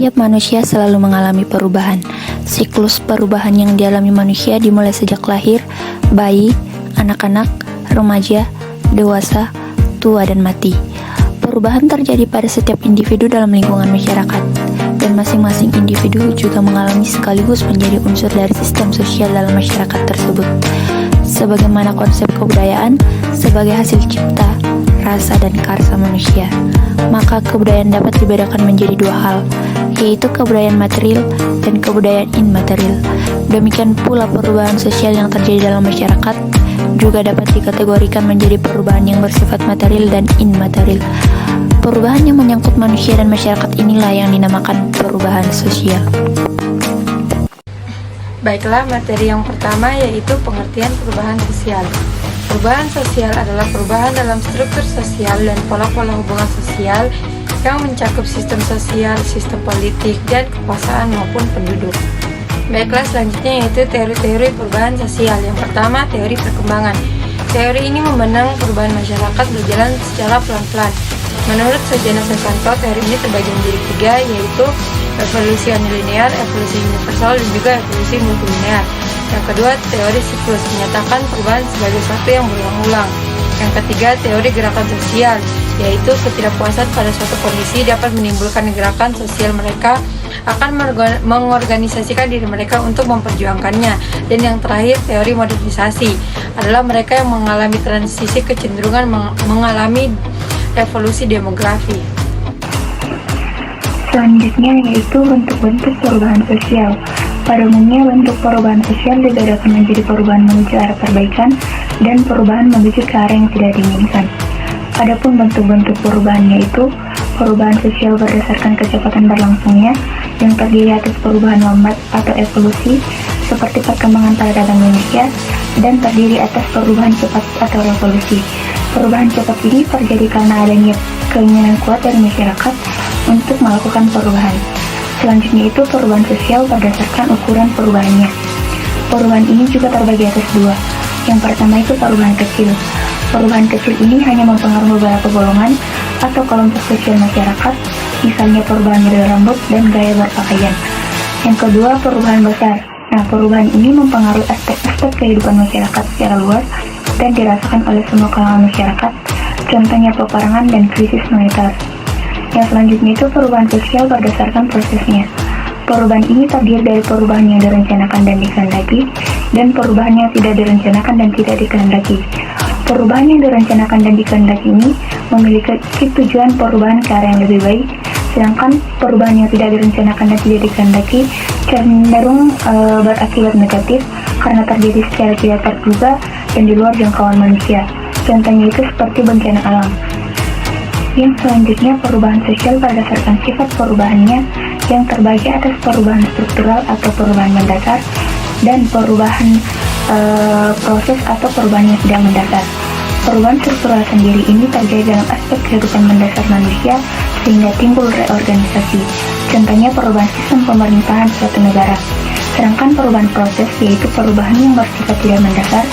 Setiap manusia selalu mengalami perubahan. Siklus perubahan yang dialami manusia dimulai sejak lahir, bayi, anak-anak, remaja, dewasa, tua, dan mati. Perubahan terjadi pada setiap individu dalam lingkungan masyarakat, dan masing-masing individu juga mengalami sekaligus menjadi unsur dari sistem sosial dalam masyarakat tersebut. Sebagaimana konsep kebudayaan sebagai hasil cipta, rasa, dan karsa manusia, maka kebudayaan dapat dibedakan menjadi dua hal, yaitu kebudayaan material dan kebudayaan immaterial. Demikian pula perubahan sosial yang terjadi dalam masyarakat juga dapat dikategorikan menjadi perubahan yang bersifat material dan immaterial. Perubahan yang menyangkut manusia dan masyarakat inilah yang dinamakan perubahan sosial. Baiklah, materi yang pertama yaitu pengertian perubahan sosial. Perubahan sosial adalah perubahan dalam struktur sosial dan pola-pola hubungan sosial yang mencakup sistem sosial, sistem politik, dan kekuasaan maupun penduduk. Baiklah, selanjutnya yaitu teori-teori perubahan sosial. Yang pertama, teori perkembangan. Teori ini memandang perubahan masyarakat berjalan secara pelan-pelan. Menurut Sojana Susanto, teori ini terbagi menjadi tiga, yaitu evolusi linear, evolusi universal, dan juga evolusi multilinear. Yang kedua, teori siklus menyatakan perubahan sebagai sesuatu yang berulang-ulang. Yang ketiga, teori gerakan sosial, yaitu ketidakpuasan pada suatu kondisi dapat menimbulkan gerakan sosial, mereka akan mengorganisasikan diri mereka untuk memperjuangkannya. Dan yang terakhir, teori modernisasi adalah mereka yang mengalami transisi kecenderungan mengalami evolusi demografi. Selanjutnya yaitu bentuk-bentuk perubahan sosial. Pada umumnya, bentuk perubahan sosial dibedakan menjadi perubahan menuju arah perbaikan dan perubahan menuju ke arah yang tidak diinginkan. Adapun bentuk-bentuk perubahan yaitu perubahan sosial berdasarkan kecepatan berlangsungnya yang terdiri atas perubahan lambat atau evolusi seperti perkembangan peradaban manusia, dan terdiri atas perubahan cepat atau revolusi. Perubahan cepat ini terjadi karena adanya keinginan kuat dari masyarakat untuk melakukan perubahan. Selanjutnya itu perubahan sosial berdasarkan ukuran perubahannya. Perubahan ini juga terbagi atas dua. Yang pertama itu perubahan kecil. Perubahan kecil ini hanya mempengaruhi beberapa golongan atau kelompok sosial masyarakat, misalnya perubahan model rambut dan gaya berpakaian. Yang kedua, perubahan besar. Nah, perubahan ini mempengaruhi aspek-aspek kehidupan masyarakat secara luas dan dirasakan oleh semua kalangan masyarakat, contohnya peperangan dan krisis moneter. Yang selanjutnya itu perubahan sosial berdasarkan prosesnya. Perubahan ini terdiri dari perubahan yang direncanakan dan dikehendaki, dan perubahan yang tidak direncanakan dan tidak dikehendaki. Perubahan yang direncanakan dan dikehendaki ini memiliki tujuan perubahan ke arah yang lebih baik, sedangkan perubahan yang tidak direncanakan dan tidak dikehendaki cenderung berakibat negatif karena terjadi secara tidak terduga dan di luar jangkauan manusia. Contohnya itu seperti bencana alam. Yang selanjutnya perubahan sosial berdasarkan sifat perubahannya yang terbagi atas perubahan struktural atau perubahan mendasar dan perubahan proses atau perubahan yang tidak mendasar. Perubahan struktural sendiri ini terjadi dalam aspek kehidupan mendasar manusia sehingga timbul reorganisasi. Contohnya perubahan sistem pemerintahan suatu negara. Sedangkan perubahan proses yaitu perubahan yang bersifat tidak mendasar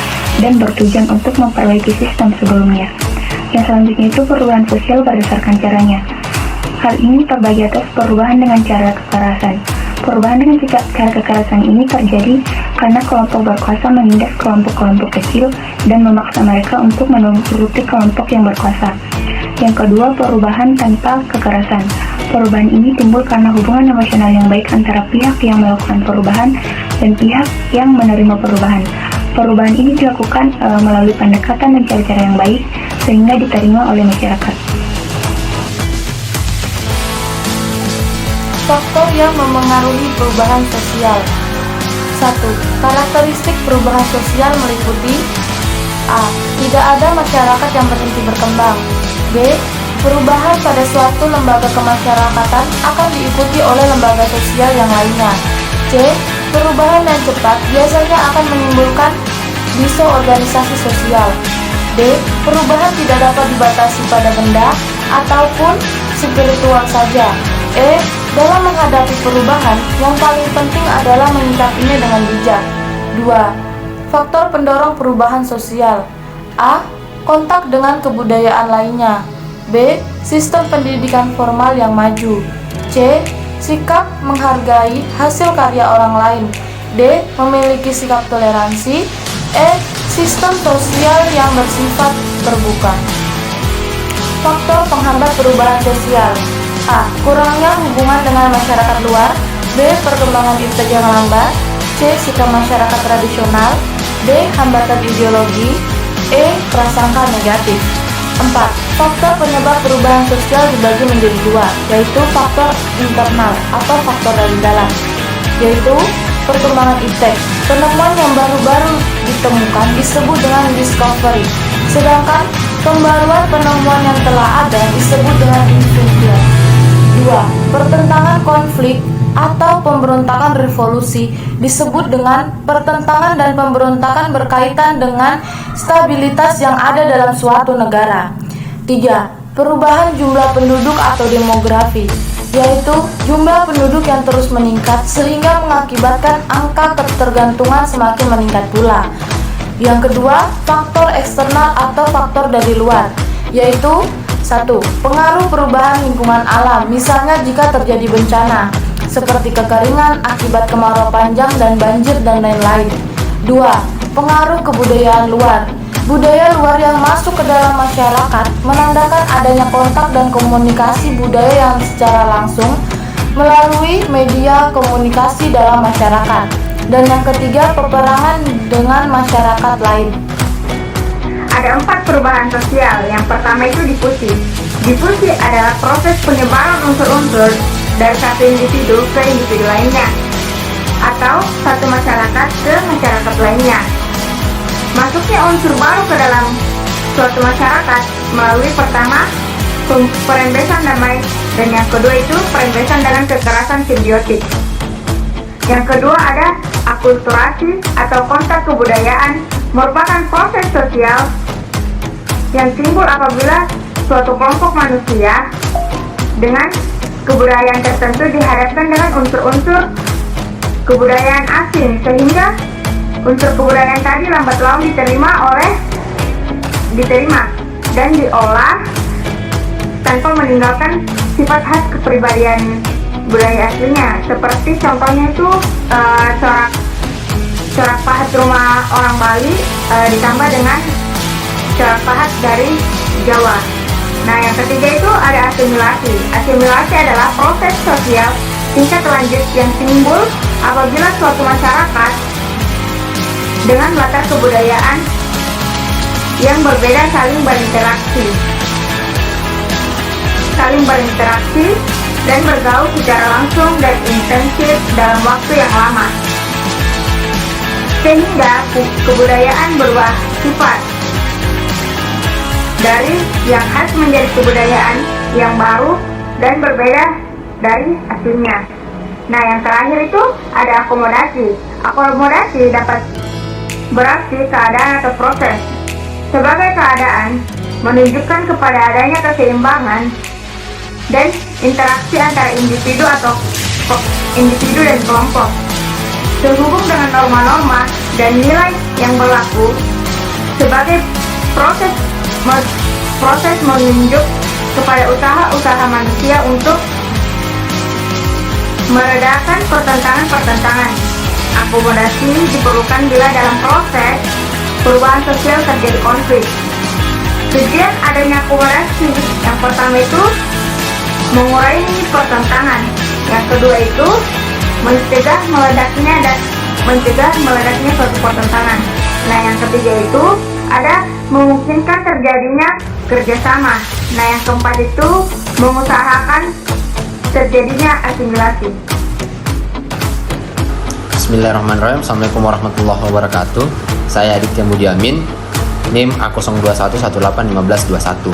dan bertujuan untuk memperbaiki sistem sebelumnya. Yang selanjutnya itu perubahan sosial berdasarkan caranya. Hal ini terbagi atas perubahan dengan cara kekerasan. Perubahan dengan cara kekerasan ini terjadi karena kelompok berkuasa menindas kelompok-kelompok kecil dan memaksa mereka untuk menuruti kelompok yang berkuasa. Yang kedua, perubahan tanpa kekerasan. Perubahan ini timbul karena hubungan emosional yang baik antara pihak yang melakukan perubahan dan pihak yang menerima perubahan. Perubahan ini dilakukan melalui pendekatan dan cara-cara yang baik sehingga diterima oleh masyarakat. Faktor yang memengaruhi perubahan sosial. 1. Karakteristik perubahan sosial meliputi A. Tidak ada masyarakat yang berhenti berkembang. B. Perubahan pada suatu lembaga kemasyarakatan akan diikuti oleh lembaga sosial yang lainnya. C. Perubahan yang cepat biasanya akan menimbulkan disorganisasi sosial. D. Perubahan tidak dapat dibatasi pada benda ataupun spiritual saja. E. Dalam menghadapi perubahan, yang paling penting adalah menyikapinya dengan bijak. 2. Faktor pendorong perubahan sosial. A. Kontak dengan kebudayaan lainnya. B. Sistem pendidikan formal yang maju. C. sikap menghargai hasil karya orang lain. D. Memiliki sikap toleransi. E. Sistem sosial yang bersifat terbuka. Faktor penghambat perubahan sosial. A. Kurangnya hubungan dengan masyarakat luar. B. Perkembangan iptek yang lambat. C. Sikap masyarakat tradisional. D. Hambatan ideologi. E. Prasangka negatif. 4. Faktor penyebab perubahan sosial dibagi menjadi dua, yaitu faktor internal atau faktor dari dalam, yaitu perkembangan iptek. Penemuan yang baru-baru ditemukan disebut dengan discovery, sedangkan pembaruan penemuan yang telah ada disebut dengan invention. 2. Pertentangan konflik atau pemberontakan revolusi disebut dengan pertentangan dan pemberontakan berkaitan dengan stabilitas yang ada dalam suatu negara. 3. Perubahan jumlah penduduk atau demografi, yaitu jumlah penduduk yang terus meningkat sehingga mengakibatkan angka ketergantungan semakin meningkat pula. Yang kedua, faktor eksternal atau faktor dari luar, yaitu 1. Pengaruh perubahan lingkungan alam, misalnya jika terjadi bencana seperti kekeringan akibat kemarau panjang dan banjir dan lain-lain. 2. Pengaruh kebudayaan luar. Budaya luar yang masuk ke dalam masyarakat menandakan adanya kontak dan komunikasi budaya yang secara langsung melalui media komunikasi dalam masyarakat. Dan yang ketiga, peperangan dengan masyarakat lain. Ada 4 perubahan sosial. Yang pertama itu difusi. Difusi adalah proses penyebaran unsur-unsur dari satu individu ke individu lainnya, atau satu masyarakat ke masyarakat lainnya. Masuknya unsur baru ke dalam suatu masyarakat melalui pertama perembesan damai, dan yang kedua itu perembesan dengan kekerasan simbiotik. Yang kedua ada akulturasi atau kontak kebudayaan, merupakan proses sosial yang timbul apabila suatu kelompok manusia dengan kebudayaan tertentu dihadapkan dengan unsur-unsur kebudayaan asing, sehingga unsur kebudayaan tadi lambat laun diterima dan diolah tanpa meninggalkan sifat khas kepribadian budaya aslinya. Seperti contohnya itu corak pahat rumah orang Bali ditambah dengan corak pahat dari Jawa. Nah, yang ketiga itu ada asimilasi. Asimilasi adalah proses sosial tingkat lanjut yang timbul apabila suatu masyarakat dengan latar kebudayaan yang berbeda saling berinteraksi dan bergaul secara langsung dan intensif dalam waktu yang lama, sehingga kebudayaan berubah sifat dari yang khas menjadi kebudayaan yang baru dan berbeda dari aslinya. Nah, yang terakhir itu ada akomodasi. Akomodasi dapat berarti keadaan atau proses. Sebagai keadaan, menunjukkan kepada adanya keseimbangan dan interaksi antara individu dan kelompok, sehubung dengan norma-norma dan nilai yang berlaku. Sebagai proses menunjuk kepada usaha-usaha manusia untuk meredakan pertentangan-pertentangan. Akomodasi diperlukan bila dalam proses perubahan sosial terjadi konflik. Tujuan adanya akomodasi yang pertama itu mengurangi pertentangan, yang kedua itu mencegah meledaknya suatu pertentangan. Nah, yang ketiga itu ada memungkinkan terjadinya kerjasama. Nah, yang keempat itu mengusahakan terjadinya asimilasi. Bismillahirrahmanirrahim. Assalamualaikum warahmatullahi wabarakatuh. Saya Aditya Mujamin, NIM A0211811521.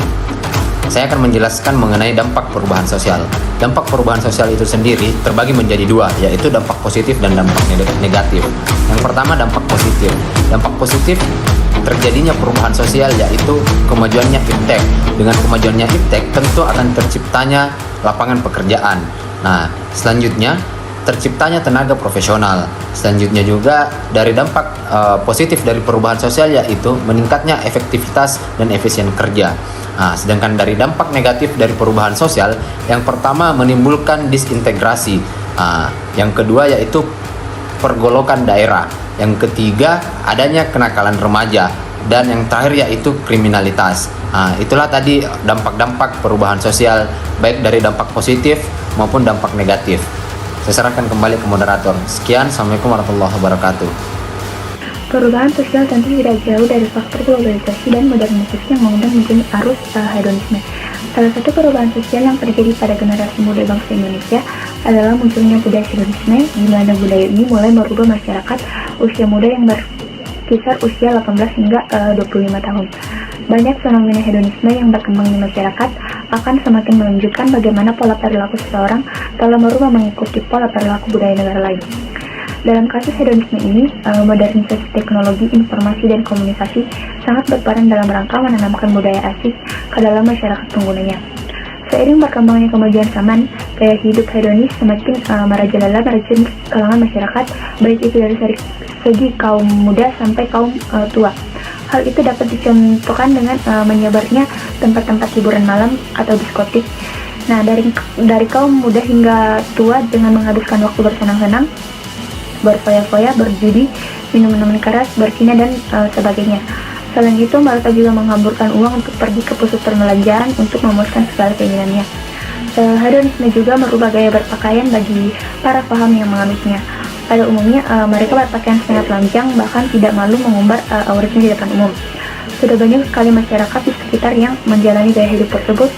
Saya akan menjelaskan mengenai dampak perubahan sosial. Dampak perubahan sosial itu sendiri terbagi menjadi dua, yaitu dampak positif dan dampak negatif. Yang pertama, dampak positif. Dampak positif terjadinya perubahan sosial, yaitu kemajuannya iptek. Dengan kemajuannya iptek tentu akan terciptanya lapangan pekerjaan. Nah, selanjutnya terciptanya tenaga profesional. Selanjutnya juga dari dampak positif dari perubahan sosial, yaitu meningkatnya efektivitas dan efisien kerja. Sedangkan dari dampak negatif dari perubahan sosial, yang pertama menimbulkan disintegrasi, yang kedua yaitu pergolakan daerah, yang ketiga adanya kenakalan remaja, dan yang terakhir yaitu kriminalitas. Itulah tadi dampak-dampak perubahan sosial, baik dari dampak positif maupun dampak negatif. Saya serahkan kembali ke moderator. Sekian, Assalamualaikum warahmatullahi wabarakatuh. Perubahan sosial tentu tidak jauh dari faktor globalisasi dan modernisasi yang mengundang munculnya arus hedonisme. Salah satu perubahan sosial yang terjadi pada generasi muda bangsa Indonesia adalah munculnya budaya hedonisme, di mana budaya ini mulai merubah masyarakat usia muda yang berkisar usia 18 hingga 25 tahun. Banyak fenomena hedonisme yang berkembang di masyarakat akan semakin menunjukkan bagaimana pola perilaku seseorang telah merubah mengikuti pola perilaku budaya negara lain. Dalam kasus hedonisme ini, modernisasi teknologi, informasi, dan komunikasi sangat berperan dalam rangka menanamkan budaya asik ke dalam masyarakat penggunanya. Seiring berkembangnya kemajuan zaman, gaya hidup hedonis semakin merajalela meracuni kalangan masyarakat, baik itu dari segi kaum muda sampai kaum tua. Hal itu dapat dicontohkan dengan menyebarnya tempat-tempat hiburan malam atau diskotik. Nah, dari kaum muda hingga tua dengan menghabiskan waktu bersenang-senang, berfoya-foya, berjudi, minum minuman keras, berzina, dan sebagainya. Selain itu, mereka juga menghamburkan uang untuk pergi ke pusat perbelanjaan untuk memuaskan segala keinginannya. Hedonisme juga merubah gaya berpakaian bagi para paham yang menganutnya. Pada umumnya, mereka berpakaian sangat telanjang, bahkan tidak malu mengumbar auratnya di depan umum. Sudah banyak sekali masyarakat di sekitar yang menjalani gaya hidup tersebut,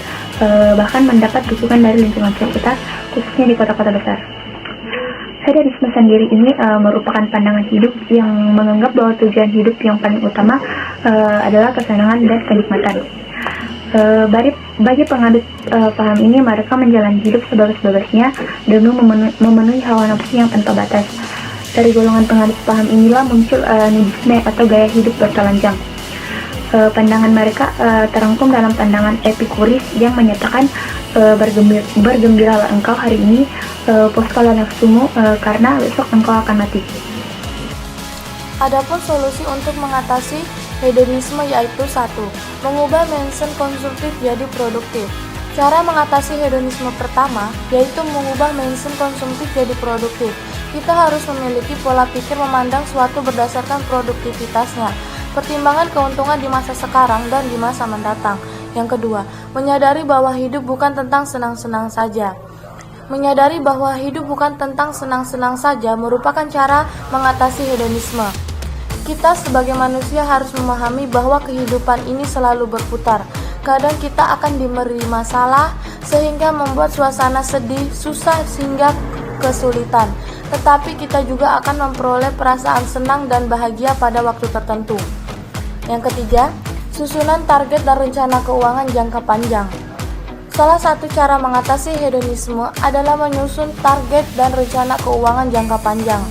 bahkan mendapat dukungan dari lingkungan sekitar, khususnya di kota-kota besar. Hedonisme sendiri ini merupakan pandangan hidup yang menganggap bahwa tujuan hidup yang paling utama adalah kesenangan dan kenikmatan. Bagi penganut paham ini, mereka menjalani hidup sebebas-bebasnya demi memenuhi hawa nafsu yang tanpa batas. Dari golongan penganut paham inilah muncul nudisme atau gaya hidup bertelanjang. Pandangan mereka terangkum dalam pandangan Epikuris yang menyatakan bergembiralah engkau hari ini, puaskanlah nafsumu, karena besok engkau akan mati. Adapun solusi untuk mengatasi hedonisme yaitu 1. Mengubah mindset konsumtif jadi produktif. Cara mengatasi hedonisme pertama yaitu mengubah mindset konsumtif jadi produktif. Kita harus memiliki pola pikir memandang suatu berdasarkan produktivitasnya, pertimbangan keuntungan di masa sekarang dan di masa mendatang. Yang kedua, menyadari bahwa hidup bukan tentang senang-senang saja. Menyadari bahwa hidup bukan tentang senang-senang saja merupakan cara mengatasi hedonisme. Kita sebagai manusia harus memahami bahwa kehidupan ini selalu berputar. Kadang kita akan diberi masalah sehingga membuat suasana sedih, susah hingga kesulitan. Tetapi kita juga akan memperoleh perasaan senang dan bahagia pada waktu tertentu. Yang ketiga, susunan target dan rencana keuangan jangka panjang. Salah satu cara mengatasi hedonisme adalah menyusun target dan rencana keuangan jangka panjang.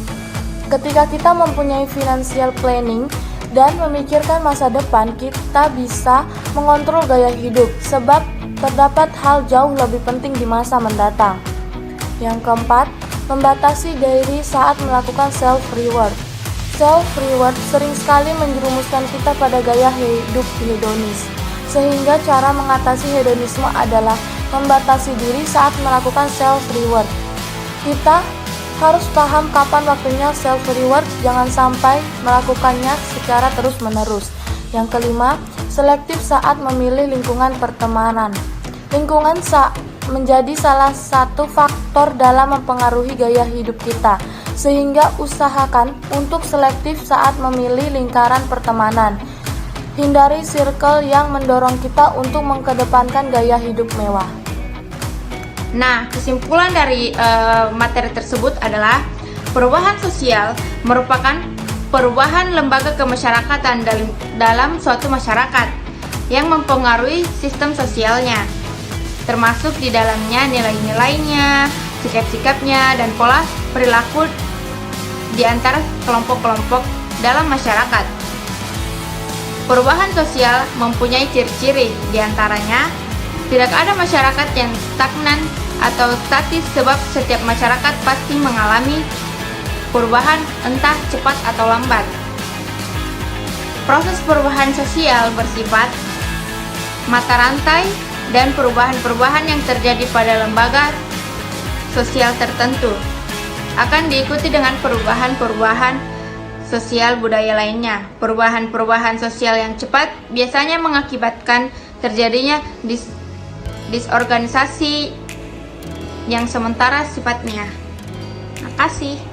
Ketika kita mempunyai financial planning dan memikirkan masa depan, kita bisa mengontrol gaya hidup, sebab terdapat hal jauh lebih penting di masa mendatang. Yang keempat, membatasi diri saat melakukan self-reward. Self-reward sering sekali menjerumuskan kita pada gaya hidup hedonis, sehingga cara mengatasi hedonisme adalah membatasi diri saat melakukan self-reward. Kita harus paham kapan waktunya self-reward, jangan sampai melakukannya secara terus-menerus. Yang kelima, selektif saat memilih lingkungan pertemanan. Lingkungan menjadi salah satu faktor dalam mempengaruhi gaya hidup kita, sehingga usahakan untuk selektif saat memilih lingkaran pertemanan. Hindari circle yang mendorong kita untuk mengedepankan gaya hidup mewah. Nah, kesimpulan dari materi tersebut adalah perubahan sosial merupakan perubahan lembaga kemasyarakatan dalam suatu masyarakat yang mempengaruhi sistem sosialnya, termasuk di dalamnya nilai-nilainya, sikap-sikapnya, dan pola perilaku di antara kelompok-kelompok dalam masyarakat. Perubahan sosial mempunyai ciri-ciri, di antaranya tidak ada masyarakat yang stagnan atau statis, sebab setiap masyarakat pasti mengalami perubahan entah cepat atau lambat. Proses perubahan sosial bersifat mata rantai, dan perubahan-perubahan yang terjadi pada lembaga sosial tertentu. Akan diikuti dengan perubahan-perubahan sosial budaya lainnya. Perubahan-perubahan sosial yang cepat biasanya mengakibatkan terjadinya disorganisasi yang sementara sifatnya. Makasih.